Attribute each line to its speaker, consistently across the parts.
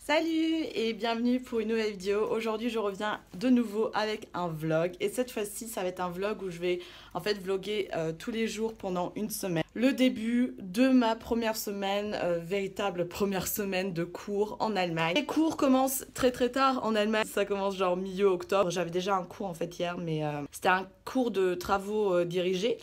Speaker 1: Salut et bienvenue pour une nouvelle vidéo. Aujourd'hui je reviens de nouveau avec un vlog et cette fois-ci ça va être un vlog où je vais en fait vlogger tous les jours pendant une semaine. Le début de ma première semaine, véritable première semaine de cours en Allemagne. Les cours commencent très tard en Allemagne, ça commence genre milieu octobre. J'avais déjà un cours en fait hier mais c'était un cours de travaux dirigés.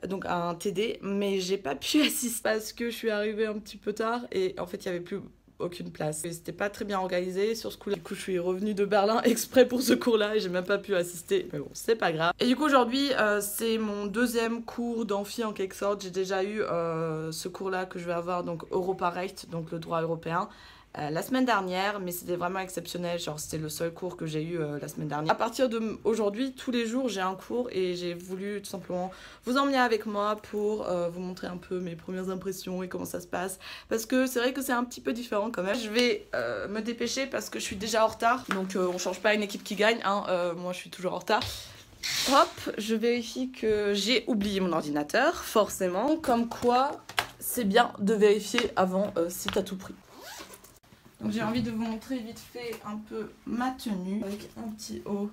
Speaker 1: Donc un TD, mais j'ai pas pu assister parce que je suis arrivée un petit peu tard et en fait il y avait plus aucune place. C'était pas très bien organisé sur ce coup-là. Du coup, je suis revenue de Berlin exprès pour ce cours-là et j'ai même pas pu assister. Mais bon, c'est pas grave. Et du coup, aujourd'hui, c'est mon deuxième cours d'amphi en quelque sorte. J'ai déjà eu ce cours-là que je vais avoir, donc Europarecht, donc le droit européen. La semaine dernière, mais c'était vraiment exceptionnel, genre c'était le seul cours que j'ai eu la semaine dernière. À partir d'aujourd'hui, tous les jours j'ai un cours et j'ai voulu tout simplement vous emmener avec moi pour vous montrer un peu mes premières impressions et comment ça se passe. Parce que c'est vrai que c'est un petit peu différent quand même. Je vais me dépêcher parce que je suis déjà en retard, donc on change pas une équipe qui gagne, hein. Moi je suis toujours en retard. Hop, je vérifie que j'ai oublié mon ordinateur, forcément, comme quoi c'est bien de vérifier avant si t'as tout pris. Donc j'ai envie de vous montrer vite fait un peu ma tenue avec un petit haut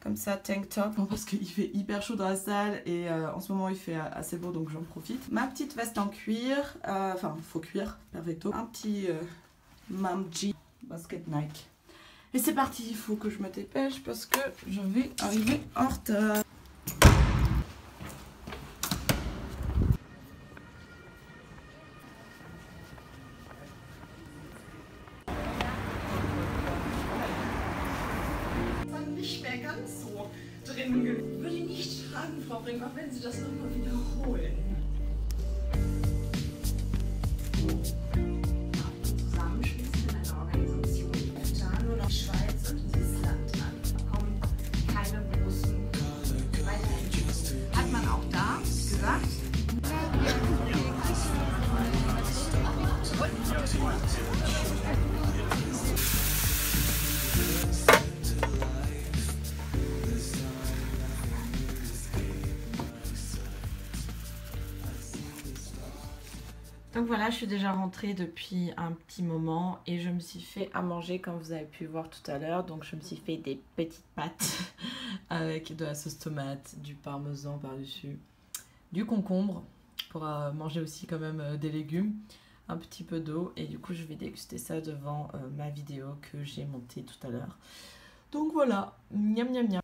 Speaker 1: comme ça, tank top, parce qu'il fait hyper chaud dans la salle et en ce moment il fait assez beau donc j'en profite. Ma petite veste en cuir, enfin faux cuir, perfecto. Un petit Mam G basket Nike. Et c'est parti, il faut que je me dépêche parce que je vais arriver en retard.
Speaker 2: Nicht mehr ganz so drin. Würde ich nicht tragen, Frau Brink, auch wenn Sie das nochmal wiederholen. Zusammenschließen in einer Organisation, die da nur noch Schweiz und Island an. Kommen keine großen Weiterentwicklungen. Hat man auch da gesagt?
Speaker 1: Donc voilà, je suis déjà rentrée depuis un petit moment et je me suis fait à manger comme vous avez pu voir tout à l'heure. Donc je me suis fait des petites pâtes avec de la sauce tomate, du parmesan par-dessus, du concombre pour manger aussi quand même des légumes, un petit peu d'eau et du coup je vais déguster ça devant ma vidéo que j'ai montée tout à l'heure. Donc voilà, miam miam miam.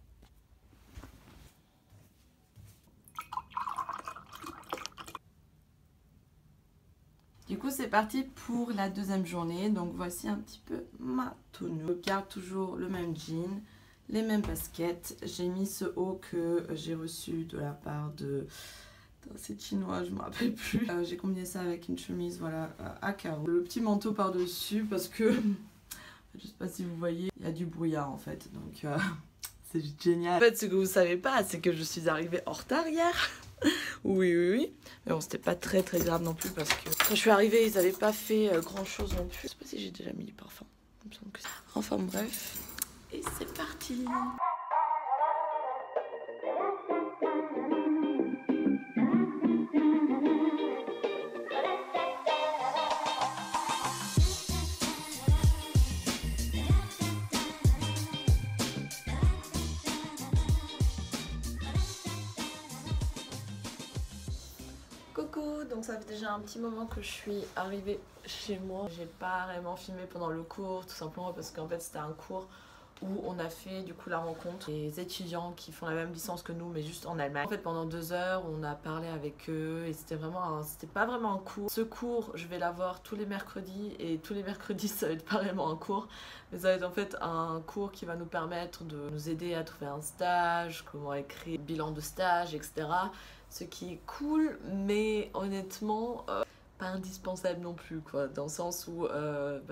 Speaker 1: Du coup c'est parti pour la deuxième journée, donc voici un petit peu ma tenue. Je garde toujours le même jean, les mêmes baskets. J'ai mis ce haut que j'ai reçu de la part de... C'est chinois, je me rappelle plus. J'ai combiné ça avec une chemise voilà, à carreaux. Le petit manteau par dessus parce que, je sais pas si vous voyez, il y a du brouillard en fait, donc c'est génial. En fait ce que vous savez pas, c'est que je suis arrivée en retard hier. Oui. Mais bon, c'était pas très grave non plus parce que quand je suis arrivée, ils avaient pas fait grand chose non plus. Je sais pas si j'ai déjà mis du parfum. Il me semble que enfin bref. Et c'est parti. Coucou, donc ça fait déjà un petit moment que je suis arrivée chez moi. J'ai pas vraiment filmé pendant le cours, tout simplement parce qu'en fait c'était un cours où on a fait du coup la rencontre des étudiants qui font la même licence que nous mais juste en Allemagne. En fait pendant 2 heures on a parlé avec eux et c'était pas vraiment un cours. Ce cours je vais l'avoir tous les mercredis et tous les mercredis ça va être pas vraiment un cours mais ça va être en fait un cours qui va nous permettre de nous aider à trouver un stage, comment écrire bilan de stage, etc. Ce qui est cool, mais honnêtement, pas indispensable non plus, quoi. Dans le sens où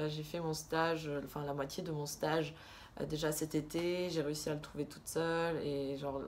Speaker 1: j'ai fait mon stage, enfin la moitié de mon stage déjà cet été, j'ai réussi à le trouver toute seule et genre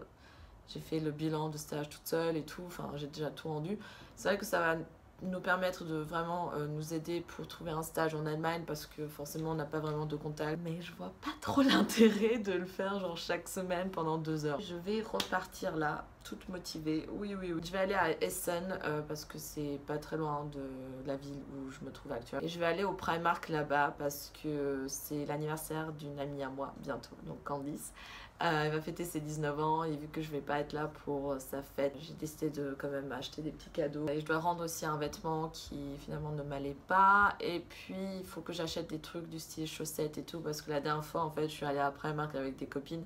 Speaker 1: j'ai fait le bilan de stage toute seule et tout, enfin j'ai déjà tout rendu. C'est vrai que ça va nous permettre de vraiment nous aider pour trouver un stage en Allemagne parce que forcément on n'a pas vraiment de contact. Mais je vois pas trop l'intérêt de le faire genre chaque semaine pendant 2 heures. Je vais repartir là toute motivée. Oui, oui, oui. Je vais aller à Essen parce que c'est pas très loin de la ville où je me trouve actuellement. Et je vais aller au Primark là-bas parce que c'est l'anniversaire d'une amie à moi bientôt, donc Candice. Elle va fêter ses 19 ans et vu que je vais pas être là pour sa fête, j'ai décidé de quand même acheter des petits cadeaux. Et je dois rendre aussi un vêtement qui finalement ne m'allait pas. Et puis il faut que j'achète des trucs du style chaussettes et tout parce que la dernière fois en fait je suis allée à Primark avec des copines.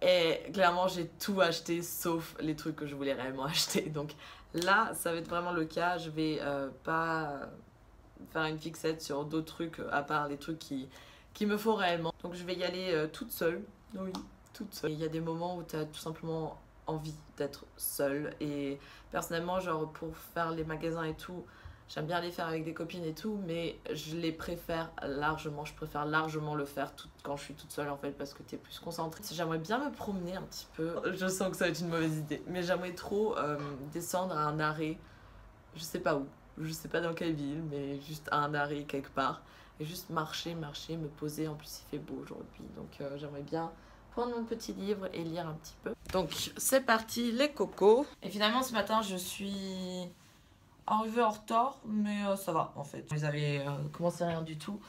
Speaker 1: Et clairement j'ai tout acheté sauf les trucs que je voulais réellement acheter. Donc là ça va être vraiment le cas. Je vais pas faire une fixette sur d'autres trucs à part les trucs qui me faut réellement. Donc je vais y aller toute seule. Oui, toute seule. Il y a des moments où tu as tout simplement envie d'être seule. Et personnellement, genre pour faire les magasins et tout, j'aime bien les faire avec des copines et tout, mais je les préfère largement. Je préfère largement le faire quand je suis toute seule en fait, parce que tu es plus concentrée. J'aimerais bien me promener un petit peu. Je sens que ça va être une mauvaise idée, mais j'aimerais trop descendre à un arrêt, je sais pas où. Je sais pas dans quelle ville, mais juste à un arrêt quelque part. Et juste marcher, me poser. En plus, il fait beau aujourd'hui. Donc, j'aimerais bien prendre mon petit livre et lire un petit peu. Donc, c'est parti, les cocos. Et finalement, ce matin, je suis arrivée en retard, mais ça va, en fait. Ils avaient commencé rien du tout.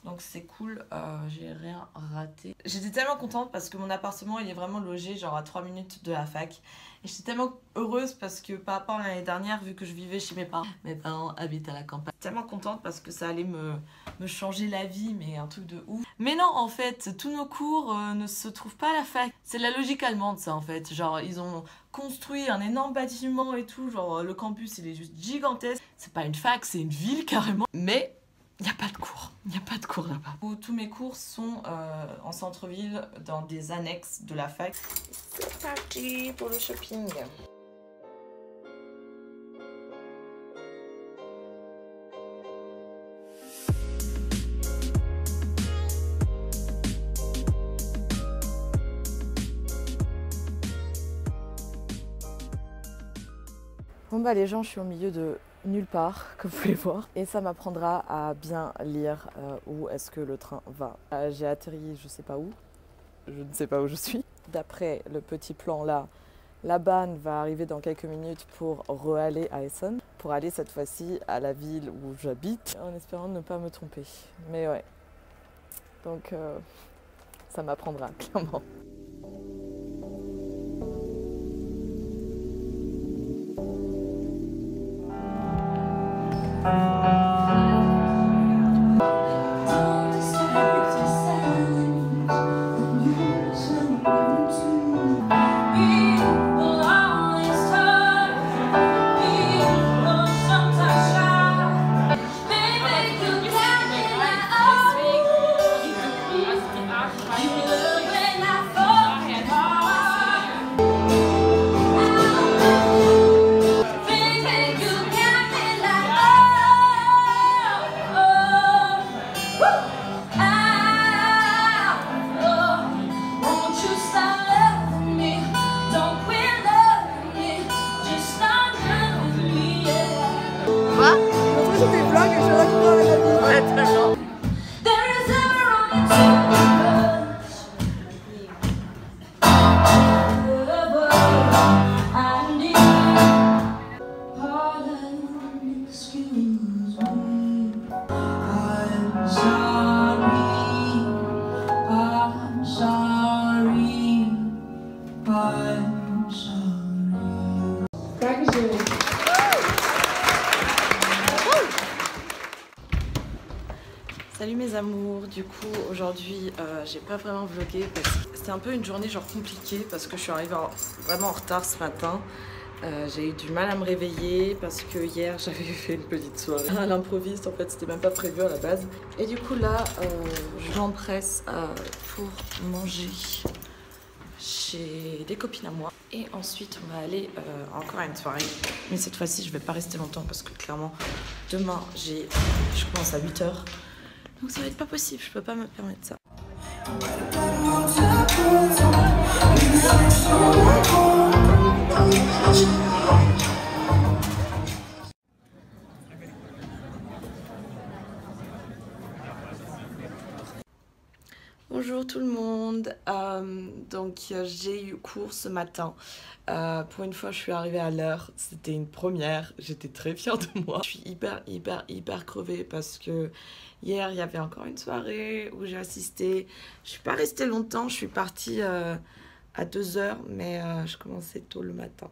Speaker 1: Donc, c'est cool. J'ai rien raté. J'étais tellement contente parce que mon appartement, il est vraiment logé, genre à 3 minutes de la fac. Et j'étais tellement heureuse parce que par rapport à l'année dernière, vu que je vivais chez mes parents habitent à la campagne. Tellement contente parce que ça allait me changer la vie, mais un truc de ouf. Mais non, en fait, tous nos cours ne se trouvent pas à la fac. C'est de la logique allemande, ça, en fait. Genre, ils ont construit un énorme bâtiment et tout. Genre, le campus, il est juste gigantesque. C'est pas une fac, c'est une ville, carrément. Mais il n'y a pas de cours. Il n'y a pas de cours là-bas. Tous mes cours sont en centre-ville, dans des annexes de la fac. C'est parti pour le shopping. Bon bah les gens, je suis au milieu de nulle part, comme vous pouvez voir. Et ça m'apprendra à bien lire où est-ce que le train va. J'ai atterri je sais pas où. Je ne sais pas où je suis. D'après le petit plan là, la Bahn va arriver dans quelques minutes pour re-aller à Essen. Pour aller cette fois-ci à la ville où j'habite, en espérant ne pas me tromper. Mais ouais, donc ça m'apprendra clairement. Salut mes amours, du coup aujourd'hui j'ai pas vraiment vlogué parce que c'était un peu une journée genre compliquée parce que je suis arrivée vraiment en retard ce matin. J'ai eu du mal à me réveiller parce que hier j'avais fait une petite soirée à l'improviste, en fait c'était même pas prévu à la base. Et du coup là je m'empresse pour manger chez des copines à moi. Et ensuite on va aller encore à une soirée. Mais cette fois-ci je vais pas rester longtemps parce que clairement demain je commence à 8 h. Donc ça va être pas possible, je peux pas me permettre ça. Bonjour tout le monde, j'ai eu cours ce matin. Pour une fois je suis arrivée à l'heure, c'était une première, j'étais très fière de moi. Je suis hyper crevée parce que hier il y avait encore une soirée où j'ai assisté. Je suis pas restée longtemps, je suis partie à 2h mais je commençais tôt le matin.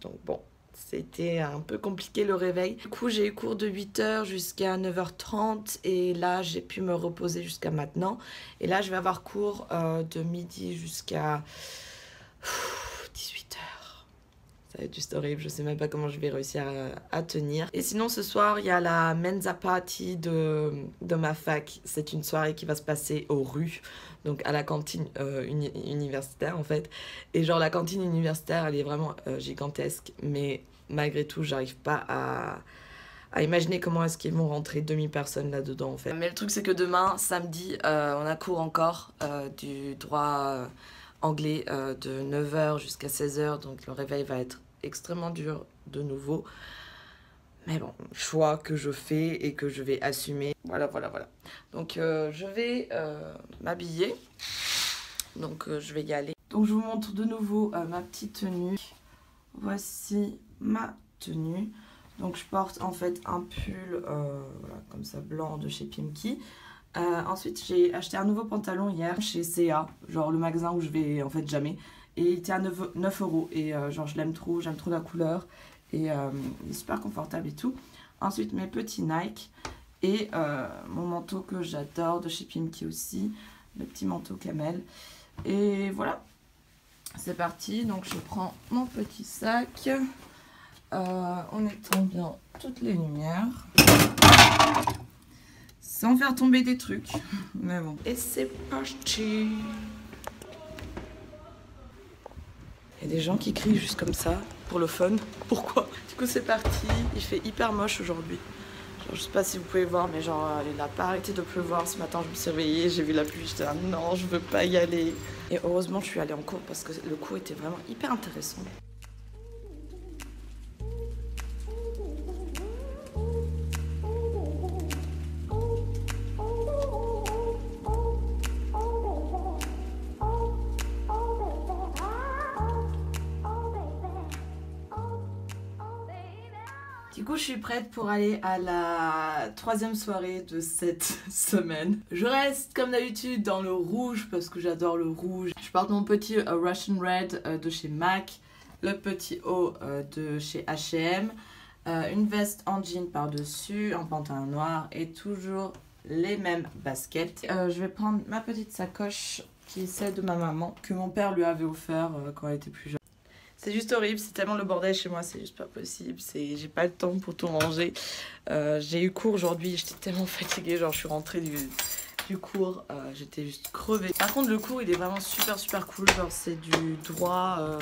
Speaker 1: Donc bon, c'était un peu compliqué le réveil. Du coup, j'ai eu cours de 8h jusqu'à 9h30 et là, j'ai pu me reposer jusqu'à maintenant. Et là, je vais avoir cours de midi jusqu'à 18h. Ça va être juste horrible, je sais même pas comment je vais réussir à tenir. Et sinon, ce soir, il y a la Mensa Party de ma fac. C'est une soirée qui va se passer aux rues, donc à la cantine universitaire en fait. Et genre, la cantine universitaire, elle est vraiment gigantesque, mais malgré tout, j'arrive pas à imaginer comment est-ce qu'ils vont rentrer 2000 personnes là-dedans en fait. Mais le truc, c'est que demain, samedi, on a cours encore du droit anglais de 9h jusqu'à 16h, donc le réveil va être extrêmement dur de nouveau. Mais bon, choix que je fais et que je vais assumer. Voilà. Donc je vais m'habiller. Donc je vais y aller. Donc je vous montre de nouveau ma petite tenue. Voici ma tenue. Donc je porte en fait un pull voilà, comme ça blanc de chez Pimki. Ensuite j'ai acheté un nouveau pantalon hier chez C&A, genre le magasin où je vais en fait jamais. Et il était à 9 € et genre je l'aime trop, j'aime trop la couleur. Et il est super confortable et tout. Ensuite mes petits Nike et mon manteau que j'adore de chez Pimki aussi. Le petit manteau camel. Et voilà, c'est parti. Donc je prends mon petit sac en éteignant bien toutes les lumières. Sans faire tomber des trucs. Mais bon. Et c'est parti. Il y a des gens qui crient juste comme ça, pour le fun. Pourquoi? Du coup, c'est parti. Il fait hyper moche aujourd'hui. Genre, je sais pas si vous pouvez voir, mais genre, il n'a pas arrêté de pleuvoir. Ce matin, je me suis réveillée, j'ai vu la pluie. J'étais là, non, je veux pas y aller. Et heureusement, je suis allée en cours parce que le cours était vraiment hyper intéressant. Du coup, je suis prête pour aller à la 3e soirée de cette semaine. Je reste comme d'habitude dans le rouge parce que j'adore le rouge. Je porte mon petit Russian Red de chez MAC, le petit haut de chez H&M, une veste en jean par-dessus, un pantalon noir et toujours les mêmes baskets. Je vais prendre ma petite sacoche qui est celle de ma maman que mon père lui avait offert quand elle était plus jeune. C'est juste horrible, c'est tellement le bordel chez moi, c'est juste pas possible, j'ai pas le temps pour tout ranger. J'ai eu cours aujourd'hui, j'étais tellement fatiguée, genre je suis rentrée du cours, j'étais juste crevée. Par contre le cours il est vraiment super cool, genre c'est du droit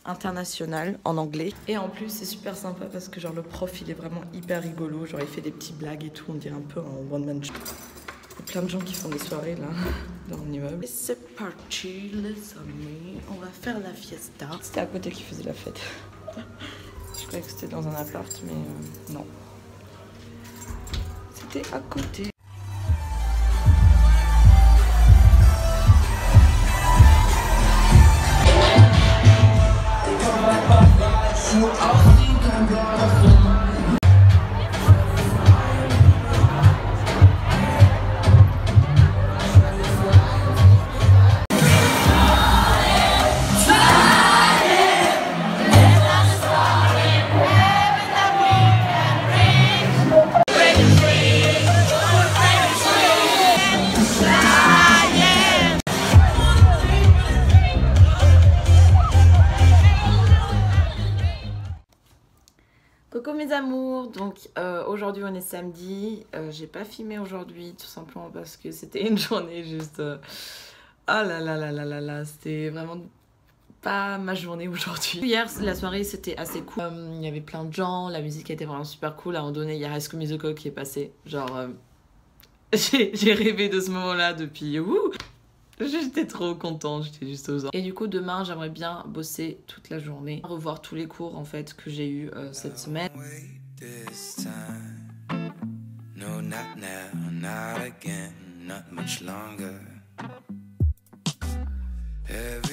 Speaker 1: international en anglais. Et en plus c'est super sympa parce que genre le prof il est vraiment hyper rigolo, genre il fait des petites blagues et tout, on dirait un peu un one man show. Il y a plein de gens qui font des soirées là, dans l'immeuble. Et c'est parti les amis, on va faire la fiesta. C'était à côté qui faisait la fête. Je croyais que c'était dans un appart, mais non. C'était à côté. Coucou mes amours, donc aujourd'hui on est samedi, j'ai pas filmé aujourd'hui tout simplement parce que c'était une journée juste... Ah là là là là là là, c'était vraiment pas ma journée aujourd'hui. Hier la soirée c'était assez cool, il y avait plein de gens, la musique était vraiment super cool, à un moment donné il y a High School Musical qui est passé, genre j'ai rêvé de ce moment là depuis... J'étais trop contente, j'étais juste aux anges. Et du coup, demain, j'aimerais bien bosser toute la journée. Revoir tous les cours, en fait, que j'ai eu cette semaine. No, not now, not again, not much longer.
Speaker 3: Every